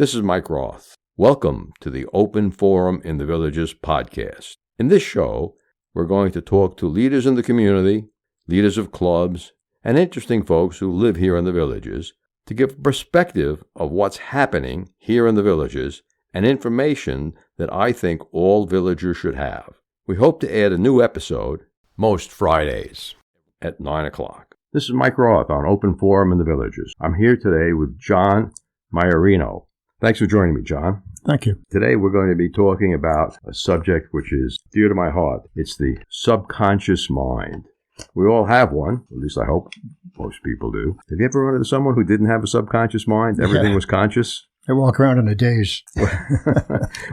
This is Mike Roth. Welcome to the Open Forum in the Villages podcast. In this show, we're going to talk to leaders in the community, leaders of clubs, and interesting folks who live here in the villages to give perspective of what's happening here in the villages and information that I think all villagers should have. We hope to add a new episode most Fridays at 9 o'clock. This is Mike Roth on Open Forum in the Villages. I'm here today with John Maiorino. Thanks for joining me, John. Thank you. Today we're going to be talking about a subject which is dear to my heart. It's the subconscious mind. We all have one, at least I hope most people do. Have you ever run into someone who didn't have a subconscious mind? Everything was conscious? I walk around in a daze.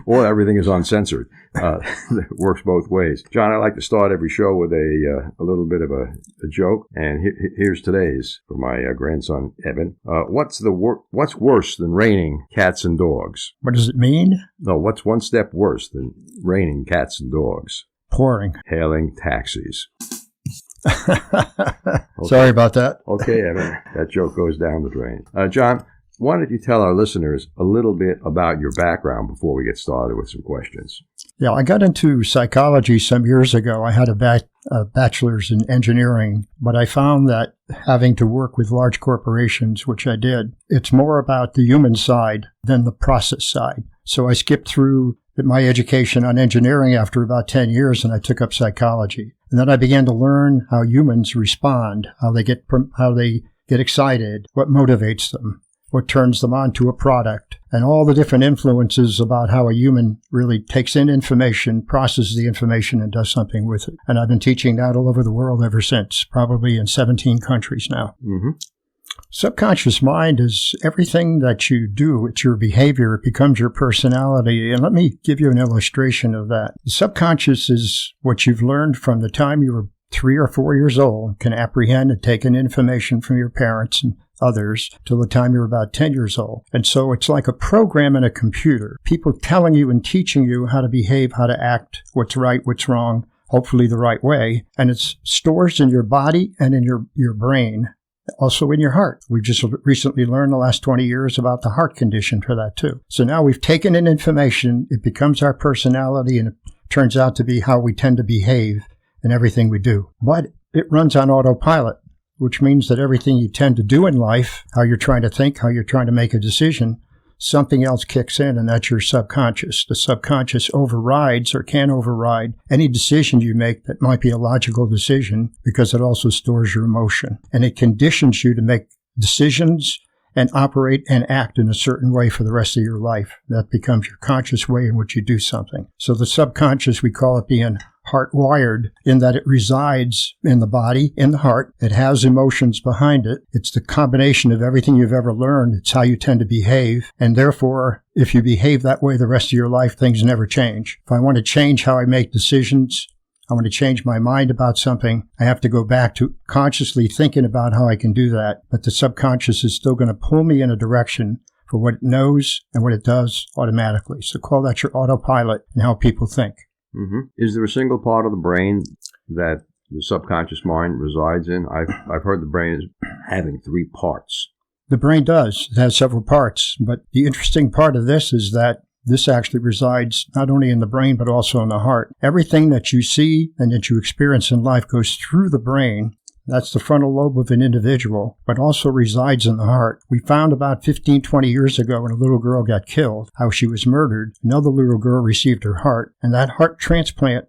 Or everything is uncensored. It works both ways. John, I like to start every show with a little bit of a joke, and here's today's for my grandson, Evan. What's worse than raining cats and dogs? What does it mean? No, what's one step worse than raining cats and dogs? Pouring. Hailing taxis. Okay. Sorry about that. Okay, Evan. That joke goes down the drain. John, why don't you tell our listeners a little bit about your background before we get started with some questions? Yeah, I got into psychology some years ago. I had a bachelor's in engineering, but I found that having to work with large corporations, which I did, it's more about the human side than the process side. So I skipped through my education on engineering after about 10 years, and I took up psychology. And then I began to learn how humans respond, how they get excited, what motivates them, what turns them on to a product, and all the different influences about how a human really takes in information, processes the information, and does something with it. And I've been teaching that all over the world ever since, probably in 17 countries now. Mm-hmm. Subconscious mind is everything that you do. It's your behavior. It becomes your personality. And let me give you an illustration of that. The subconscious is what you've learned from the time you were 3 or 4 years old, can apprehend and take in information from your parents and others till the time you're about 10 years old. And so it's like a program in a computer. People telling you and teaching you how to behave, how to act, what's right, what's wrong, hopefully the right way. And it's stores in your body and in your brain, also in your heart. We've just recently learned the last 20 years about the heart condition for that too. So now we've taken in information, it becomes our personality, and it turns out to be how we tend to behave in everything we do. But it runs on autopilot, which means that everything you tend to do in life, how you're trying to think, how you're trying to make a decision, something else kicks in, and that's your subconscious. The subconscious overrides or can override any decision you make that might be a logical decision, because it also stores your emotion. And it conditions you to make decisions and operate and act in a certain way for the rest of your life. That becomes your conscious way in which you do something. So the subconscious, we call it being heart-wired, in that it resides in the body, in the heart. It has emotions behind it. It's the combination of everything you've ever learned. It's how you tend to behave. And therefore, if you behave that way the rest of your life, things never change. If I want to change how I make decisions, I want to change my mind about something, I have to go back to consciously thinking about how I can do that. But the subconscious is still going to pull me in a direction for what it knows and what it does automatically. So call that your autopilot and how people think. Mm-hmm. Is there a single part of the brain that the subconscious mind resides in? I've heard the brain is having 3 parts. The brain does. It has several parts. But the interesting part of this is that this actually resides not only in the brain, but also in the heart. Everything that you see and that you experience in life goes through the brain. That's the frontal lobe of an individual, but also resides in the heart. We found about 15, 20 years ago when a little girl got killed, how she was murdered. Another little girl received her heart, and that heart transplant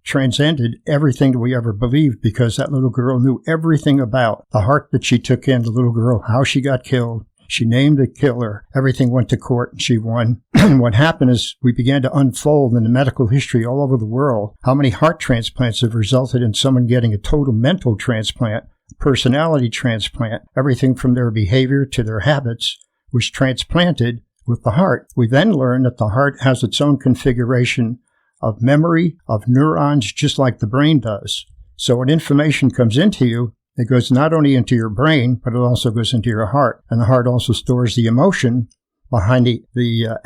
transcended everything that we ever believed, because that little girl knew everything about the heart that she took in, the little girl, how she got killed. She named the killer. Everything went to court, and she won. And what happened is we began to unfold in the medical history all over the world how many heart transplants have resulted in someone getting a total mental transplant, personality transplant. Everything from their behavior to their habits was transplanted with the heart. We then learned that the heart has its own configuration of memory, of neurons, just like the brain does. So when information comes into you, it goes not only into your brain, but it also goes into your heart. And the heart also stores the emotion behind the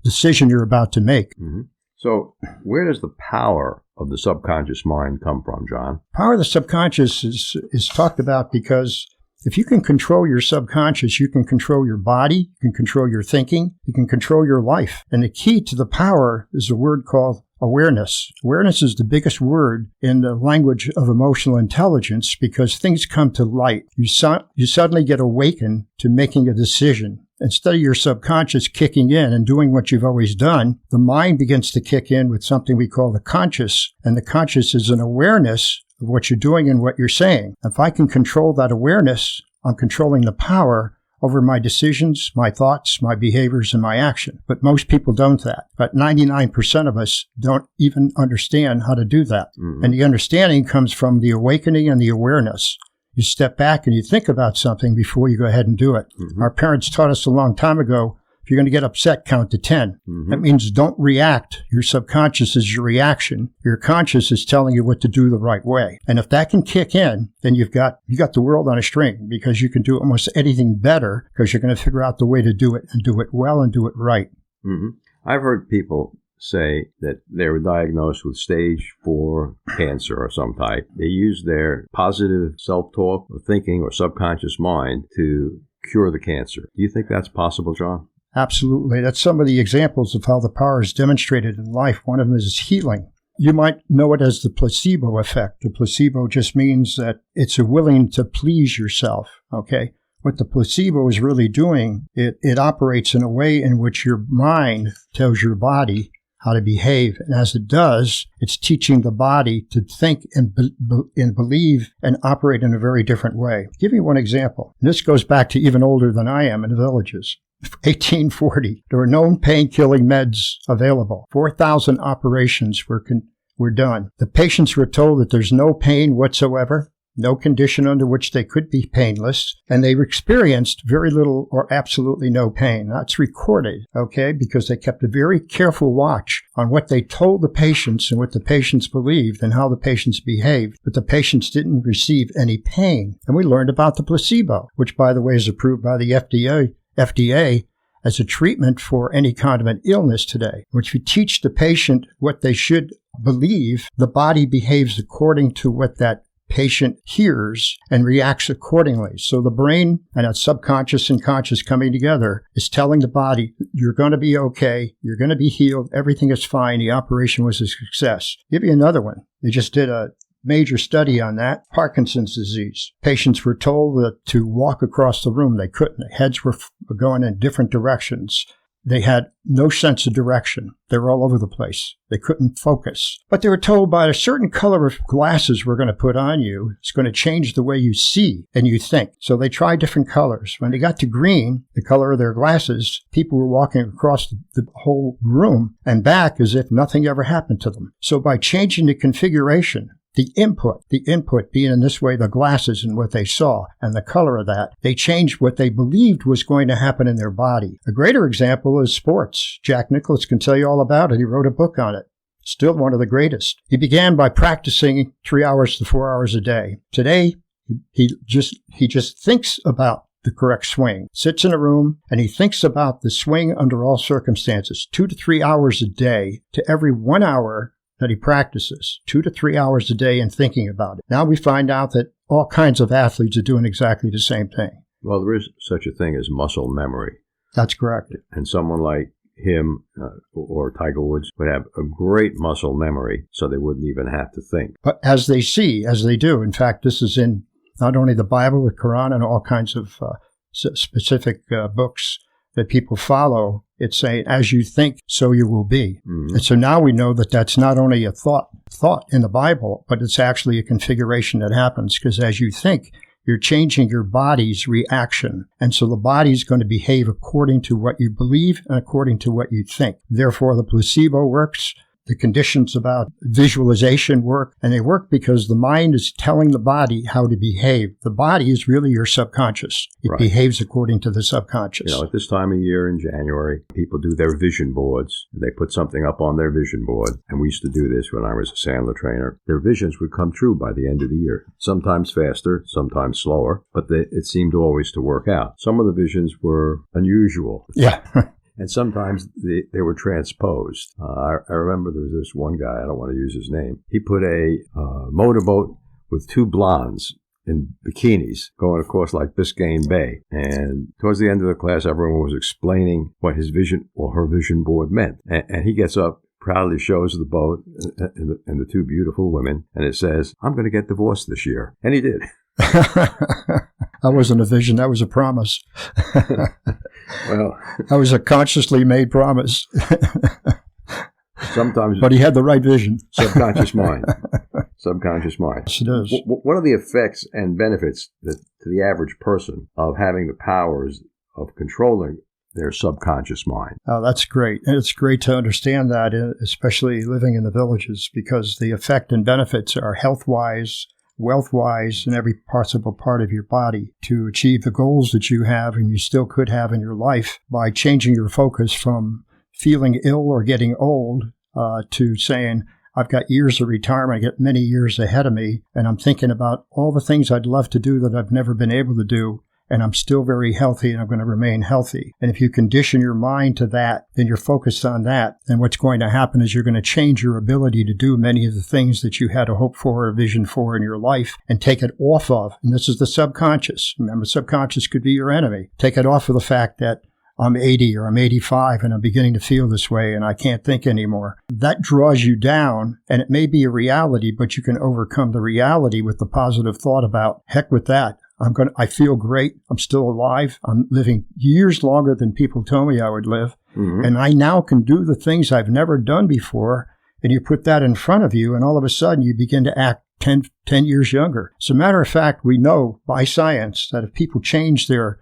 decision you're about to make. Mm-hmm. So where does the power of the subconscious mind come from, John? Power of the subconscious is talked about because If you can control your subconscious, you can control your body, you can control your thinking, you can control your life. And the key to the power is a word called awareness. Awareness is the biggest word in the language of emotional intelligence because things come to light. You suddenly get awakened to making a decision. Instead of your subconscious kicking in and doing what you've always done, the mind begins to kick in with something we call the conscious. And the conscious is an awareness of what you're doing and what you're saying. If I can control that awareness, I'm controlling the power over my decisions, my thoughts, my behaviors, and my action. But most people don't that. But 99% of us don't even understand how to do that. Mm-hmm. And the understanding comes from the awakening and the awareness. You step back and you think about something before you go ahead and do it. Mm-hmm. Our parents taught us a long time ago, if you're going to get upset, count to 10. Mm-hmm. That means don't react. Your subconscious is your reaction. Your conscious is telling you what to do the right way. And if that can kick in, then you got the world on a string because you can do almost anything better because you're going to figure out the way to do it and do it well and do it right. Mm-hmm. I've heard people say that they were diagnosed with stage 4 cancer of some type. They use their positive self-talk or thinking or subconscious mind to cure the cancer. Do you think that's possible, John? Absolutely. That's some of the examples of how the power is demonstrated in life. One of them is healing. You might know it as the placebo effect. The placebo just means that it's a willing to please yourself, okay? What the placebo is really doing, it operates in a way in which your mind tells your body how to behave. And as it does, it's teaching the body to think and believe and operate in a very different way. I'll give you one example. And this goes back to even older than I am in the villages. 1840, there were no pain-killing meds available. 4,000 operations were done. The patients were told that there's no pain whatsoever, no condition under which they could be painless, and they experienced very little or absolutely no pain. That's recorded, okay, because they kept a very careful watch on what they told the patients and what the patients believed and how the patients behaved, but the patients didn't receive any pain. And we learned about the placebo, which, by the way, is approved by the FDA as a treatment for any kind of an illness today, which you teach the patient what they should believe, the body behaves according to what that patient hears and reacts accordingly. So the brain and that subconscious and conscious coming together is telling the body, you're going to be okay, you're going to be healed, everything is fine, the operation was a success. Give you another one. They just did a major study on that, Parkinson's disease. Patients were told that to walk across the room, they couldn't. Their heads were going in different directions. They had no sense of direction. They were all over the place. They couldn't focus. But they were told by a certain color of glasses we're going to put on you, it's going to change the way you see and you think. So they tried different colors. When they got to green, the color of their glasses, people were walking across the whole room and back as if nothing ever happened to them. So by changing the configuration, the input being in this way, the glasses and what they saw and the color of that, they changed what they believed was going to happen in their body. A greater example is sports. Jack Nicklaus can tell you all about it. He wrote a book on it. Still one of the greatest. He began by practicing 3 hours to 4 hours a day. Today, he just thinks about the correct swing, sits in a room, and he thinks about the swing under all circumstances, 2 to 3 hours a day to every 1 hour that he practices, 2 to 3 hours a day in thinking about it. Now we find out that all kinds of athletes are doing exactly the same thing. Well, there is such a thing as muscle memory. That's correct. And someone like him or Tiger Woods would have a great muscle memory, so they wouldn't even have to think. But as they do. In fact, this is in not only the Bible, the Quran, and all kinds of specific books that people follow. It's saying, as you think, so you will be. Mm-hmm. And so now we know that that's not only a thought in the Bible, but it's actually a configuration that happens, because as you think, you're changing your body's reaction. And so the body's going to behave according to what you believe and according to what you think. Therefore, the placebo works. The conditions about visualization work, and they work because the mind is telling the body how to behave. The body is really your subconscious. It right. behaves according to the subconscious. At this time of year in January, people do their vision boards. They put something up on their vision board, and we used to do this when I was a Sandler trainer. Their visions would come true by the end of the year, sometimes faster, sometimes slower, but it seemed always to work out. Some of the visions were unusual. Yeah. And sometimes they were transposed. I remember there was this one guy, I don't want to use his name. He put a motorboat with 2 blondes in bikinis going across like Biscayne Bay. And towards the end of the class, everyone was explaining what his vision or her vision board meant. And he gets up, proudly shows the boat and the two beautiful women, and it says, "I'm going to get divorced this year." And he did. That wasn't a vision. That was a promise. Well, that was a consciously made promise. Sometimes. But he had the right vision. Subconscious mind. Subconscious mind. Yes, it is. What are the effects and benefits to the average person of having the powers of controlling their subconscious mind? Oh, that's great. And it's great to understand that, especially living in the villages, because the effect and benefits are health-wise, wealth-wise, in every possible part of your body to achieve the goals that you have and you still could have in your life by changing your focus from feeling ill or getting old to saying, I've got years of retirement, I get many years ahead of me, and I'm thinking about all the things I'd love to do that I've never been able to do, and I'm still very healthy and I'm going to remain healthy. And if you condition your mind to that, then you're focused on that, then what's going to happen is you're going to change your ability to do many of the things that you had a hope for or a vision for in your life and take it off of, and this is the subconscious. Remember, subconscious could be your enemy. Take it off of the fact that I'm 80 or I'm 85 and I'm beginning to feel this way and I can't think anymore. That draws you down, and it may be a reality, but you can overcome the reality with the positive thought about, heck with that. I feel great. I'm still alive. I'm living years longer than people told me I would live. Mm-hmm. And I now can do the things I've never done before. And you put that in front of you, and all of a sudden you begin to act 10 years younger. As a matter of fact, we know by science that if people change their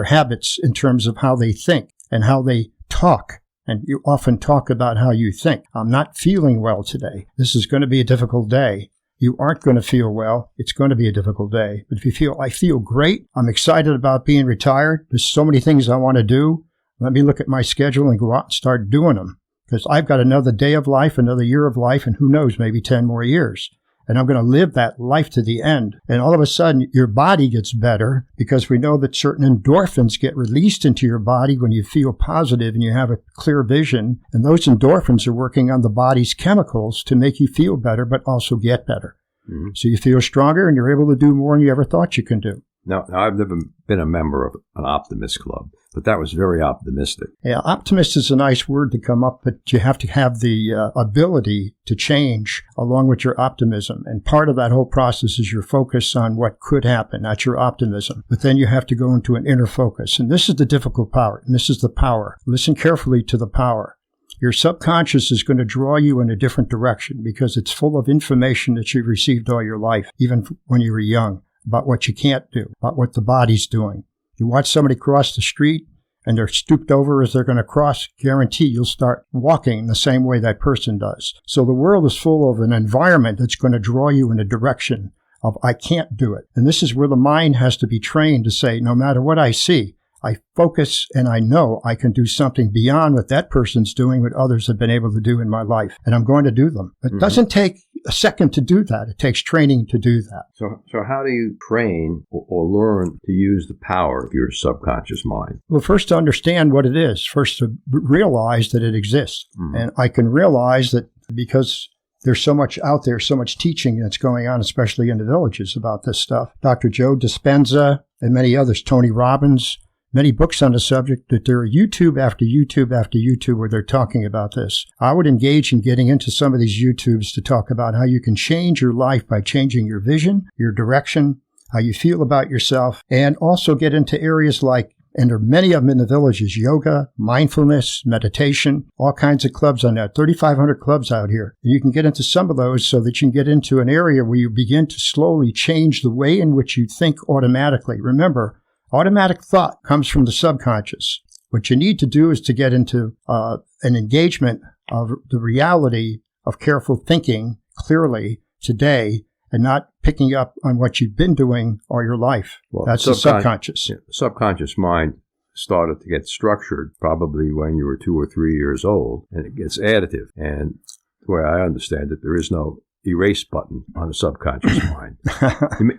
habits in terms of how they think and how they talk, and you often talk about how you think. I'm not feeling well today. This is going to be a difficult day. You aren't going to feel well. It's going to be a difficult day. But if you feel, I feel great. I'm excited about being retired. There's so many things I want to do. Let me look at my schedule and go out and start doing them. Because I've got another day of life, another year of life, and who knows, maybe 10 more years. And I'm going to live that life to the end. And all of a sudden, your body gets better because we know that certain endorphins get released into your body when you feel positive and you have a clear vision. And those endorphins are working on the body's chemicals to make you feel better, but also get better. Mm-hmm. So you feel stronger and you're able to do more than you ever thought you can do. Now, I've never been a member of an optimist club, but that was very optimistic. Yeah, optimist is a nice word to come up, but you have to have the ability to change along with your optimism. And part of that whole process is your focus on what could happen, not your optimism. But then you have to go into an inner focus. And this is the difficult part, and this is the power. Listen carefully to the power. Your subconscious is going to draw you in a different direction because it's full of information that you've received all your life, even when you were young, about what you can't do, about what the body's doing. You watch somebody cross the street and they're stooped over as they're going to cross, guarantee you'll start walking the same way that person does. So the world is full of an environment that's going to draw you in a direction of, I can't do it. And this is where the mind has to be trained to say, no matter what I see, I focus and I know I can do something beyond what that person's doing, what others have been able to do in my life. And I'm going to do them. It doesn't take a second to do that. It takes training to do that. So how do you train or learn to use the power of your subconscious mind? Well, first to understand what it is. First to realize that it exists. Mm-hmm. And I can realize that because there's so much out there, so much teaching that's going on, especially in the villages about this stuff. Dr. Joe Dispenza and many others, Tony Robbins, many books on the subject, that there are YouTube after YouTube after YouTube where they're talking about this. I would engage in getting into some of these YouTubes to talk about how you can change your life by changing your vision, your direction, how you feel about yourself, and also get into areas like, and there are many of them in the villages, yoga, mindfulness, meditation, all kinds of clubs on that, 3,500 clubs out here. And you can get into some of those so that you can get into an area where you begin to slowly change the way in which you think automatically. Remember, automatic thought comes from the subconscious. What you need to do is to get into an engagement of the reality of careful thinking clearly today and not picking up on what you've been doing all your life. Well, that's the subconscious. Yeah, the subconscious mind started to get structured probably when you were 2 or 3 years old, and it gets additive. And the way I understand it, there is no erase button on a subconscious mind.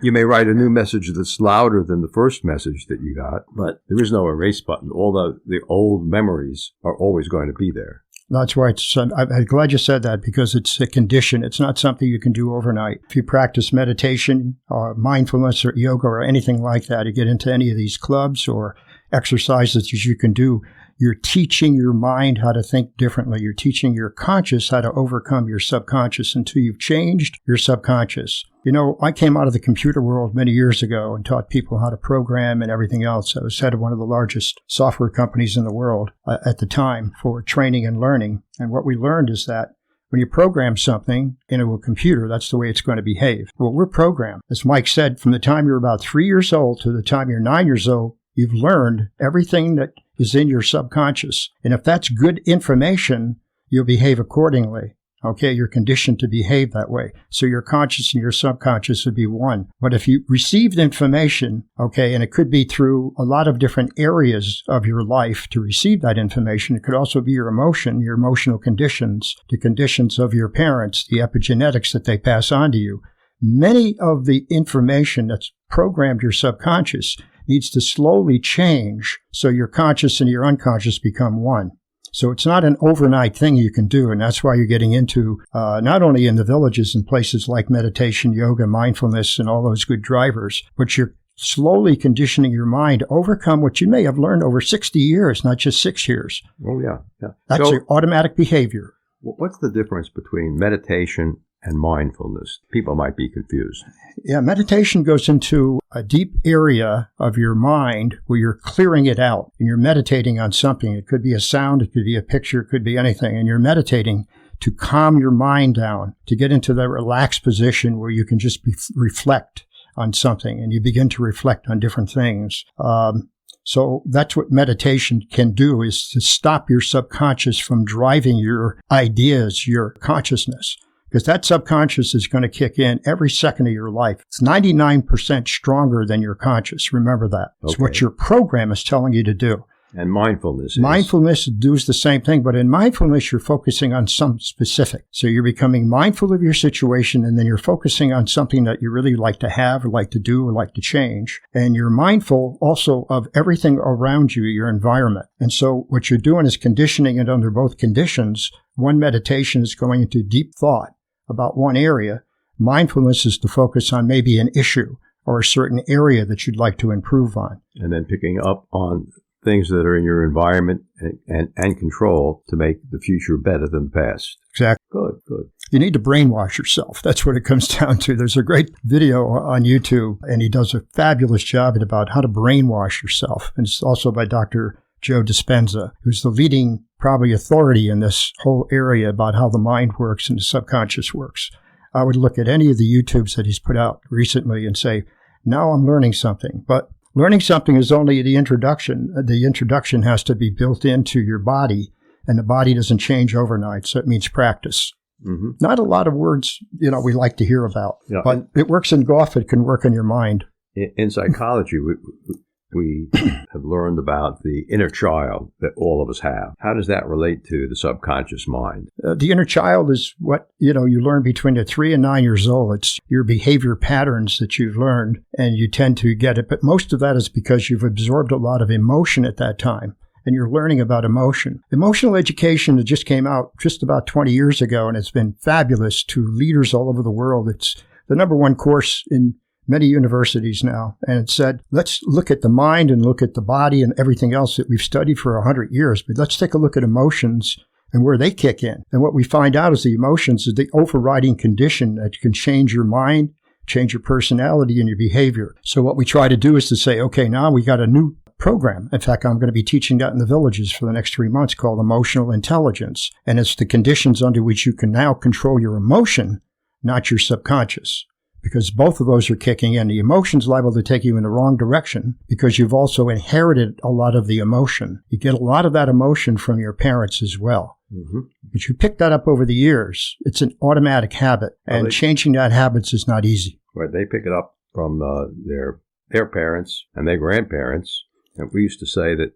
You may write a new message that's louder than the first message that you got, but there is no erase button. All the old memories are always going to be there. That's why I'm glad you said that, because it's a condition. It's not something you can do overnight. If you practice meditation, mindfulness, or yoga, or anything like that, you get into any of these clubs or exercises that you can do, you're teaching your mind how to think differently. You're teaching your conscious how to overcome your subconscious until you've changed your subconscious. You know, I came out of the computer world many years ago and taught people how to program and everything else. I was head of one of the largest software companies in the world at the time for training and learning. And what we learned is that when you program something into a computer, that's the way it's going to behave. Well, we're programmed. As Mike said, from the time you're about 3 years old to the time you're 9 years old, you've learned everything that is in your subconscious. And if that's good information, you'll behave accordingly. Okay, you're conditioned to behave that way. So your conscious and your subconscious would be one. But if you received information, okay, and it could be through a lot of different areas of your life to receive that information. It could also be your emotion, your emotional conditions, the conditions of your parents, the epigenetics that they pass on to you. Many of the information that's programmed your subconscious needs to slowly change so your conscious and your unconscious become one. So it's not an overnight thing you can do, and that's why you're getting into, not only in the villages and places like meditation, yoga, mindfulness, and all those good drivers, but you're slowly conditioning your mind to overcome what you may have learned over 60 years, not just 6 years. Oh, yeah. That's your automatic behavior. What's the difference between meditation and mindfulness? People might be confused. Yeah, meditation goes into a deep area of your mind where you're clearing it out and you're meditating on something. It could be a sound, it could be a picture, it could be anything. And you're meditating to calm your mind down, to get into the relaxed position where you can just reflect on something, and you begin to reflect on different things. So that's what meditation can do, is to stop your subconscious from driving your ideas, your consciousness. Because that subconscious is going to kick in every second of your life. It's 99% stronger than your conscious. Remember that. It's what your program is telling you to do. And mindfulness does the same thing, but in mindfulness, you're focusing on something specific. So you're becoming mindful of your situation, and then you're focusing on something that you really like to have or like to do or like to change. And you're mindful also of everything around you, your environment. And so what you're doing is conditioning it under both conditions. One meditation is going into deep thought about one area. Mindfulness is to focus on maybe an issue or a certain area that you'd like to improve on. And then picking up on things that are in your environment and control to make the future better than the past. Exactly. Good. You need to brainwash yourself. That's what it comes down to. There's a great video on YouTube, and he does a fabulous job about how to brainwash yourself. And it's also by Dr. Joe Dispenza, who's the leading probably authority in this whole area about how the mind works and the subconscious works. I would look at any of the YouTubes that he's put out recently and say, now I'm learning something. But learning something is only the introduction. The introduction has to be built into your body, and the body doesn't change overnight, so it means practice. Mm-hmm. Not a lot of words, we like to hear about, but it works in golf. It can work on your mind. In psychology, we have learned about the inner child that all of us have. How does that relate to the subconscious mind? The inner child is what, you learn between 3 and 9 years old. It's your behavior patterns that you've learned, and you tend to get it. But most of that is because you've absorbed a lot of emotion at that time, and you're learning about emotion. Emotional education that just came out just about 20 years ago, and it's been fabulous to leaders all over the world. It's the number one course in many universities now. And it said, let's look at the mind and look at the body and everything else that we've studied for 100 years. But let's take a look at emotions and where they kick in. And what we find out is the emotions is the overriding condition that can change your mind, change your personality and your behavior. So what we try to do is to say, okay, now we got a new program. In fact, I'm going to be teaching that in the villages for the next 3 months, called emotional intelligence. And it's the conditions under which you can now control your emotion, not your subconscious. Because both of those are kicking in. The emotion's liable to take you in the wrong direction because you've also inherited a lot of the emotion. You get a lot of that emotion from your parents as well. Mm-hmm. But you pick that up over the years. It's an automatic habit, and changing that habit is not easy. Right. They pick it up from their parents and their grandparents. And we used to say that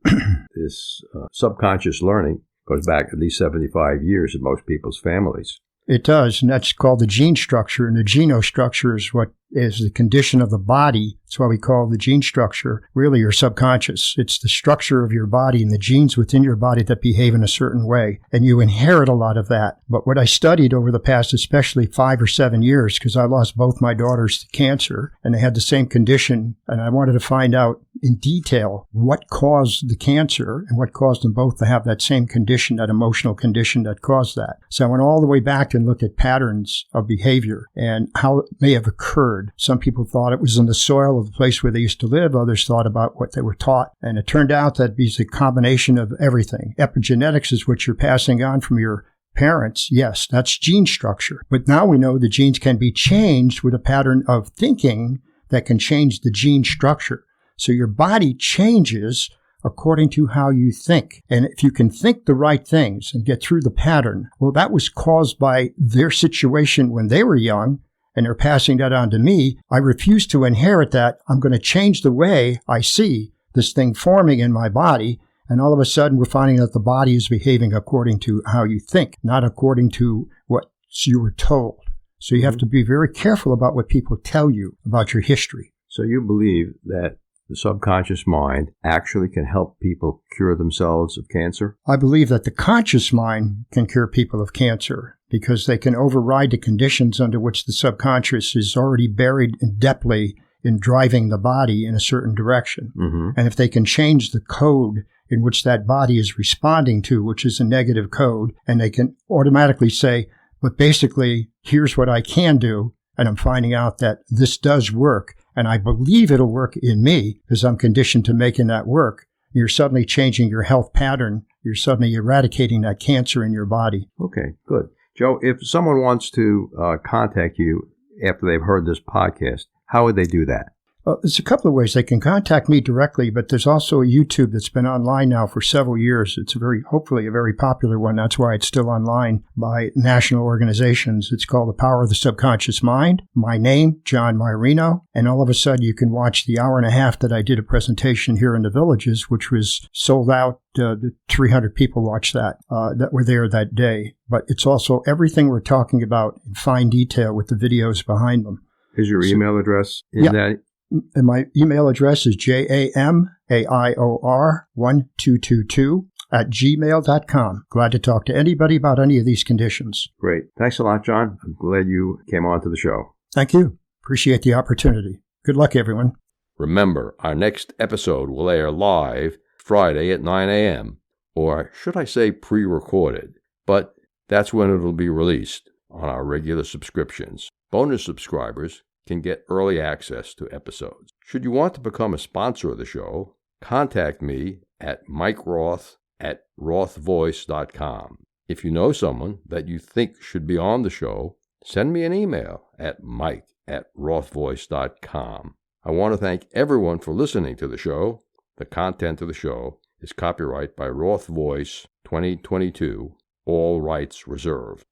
this subconscious learning goes back at least 75 years in most people's families. It does, and that's called the gene structure, and the genostructure is what is the condition of the body. That's why we call the gene structure really your subconscious. It's the structure of your body and the genes within your body that behave in a certain way. And you inherit a lot of that. But what I studied over the past, especially 5 or 7 years, because I lost both my daughters to cancer and they had the same condition. And I wanted to find out in detail what caused the cancer and what caused them both to have that same condition, that emotional condition that caused that. So I went all the way back and looked at patterns of behavior and how it may have occurred. Some people thought it was in the soil of the place where they used to live. Others thought about what they were taught. And it turned out that it's a combination of everything. Epigenetics is what you're passing on from your parents. Yes, that's gene structure. But now we know the genes can be changed with a pattern of thinking that can change the gene structure. So your body changes according to how you think. And if you can think the right things and get through the pattern, well, that was caused by their situation when they were young, and they're passing that on to me. I refuse to inherit that. I'm going to change the way I see this thing forming in my body. And all of a sudden, we're finding that the body is behaving according to how you think, not according to what you were told. So you have to be very careful about what people tell you about your history. So you believe that the subconscious mind actually can help people cure themselves of cancer? I believe that the conscious mind can cure people of cancer because they can override the conditions under which the subconscious is already buried indebtedly in driving the body in a certain direction. Mm-hmm. And if they can change the code in which that body is responding to, which is a negative code, and they can automatically say, but basically, here's what I can do, and I'm finding out that this does work, and I believe it'll work in me because I'm conditioned to making that work. You're suddenly changing your health pattern. You're suddenly eradicating that cancer in your body. Okay, good. Joe, if someone wants to contact you after they've heard this podcast, how would they do that? There's a couple of ways. They can contact me directly, but there's also a YouTube that's been online now for several years. It's hopefully a very popular one. That's why it's still online by national organizations. It's called The Power of the Subconscious Mind. My name, John Maiorino. And all of a sudden you can watch the hour and a half that I did a presentation here in the Villages, which was sold out. 300 people watched that were there that day. But it's also everything we're talking about in fine detail with the videos behind them. Is your email address in that? And my email address is jamaior1222@gmail.com. Glad to talk to anybody about any of these conditions. Great. Thanks a lot, John. I'm glad you came on to the show. Thank you. Appreciate the opportunity. Good luck, everyone. Remember, our next episode will air live Friday at 9 a.m., or should I say pre-recorded, but that's when it'll be released on our regular subscriptions. Bonus subscribers can get early access to episodes. Should you want to become a sponsor of the show, contact me at mikeroth@rothvoice.com. If you know someone that you think should be on the show, send me an email at mike@rothvoice.com. I want to thank everyone for listening to the show. The content of the show is copyright by Roth Voice 2022, all rights reserved.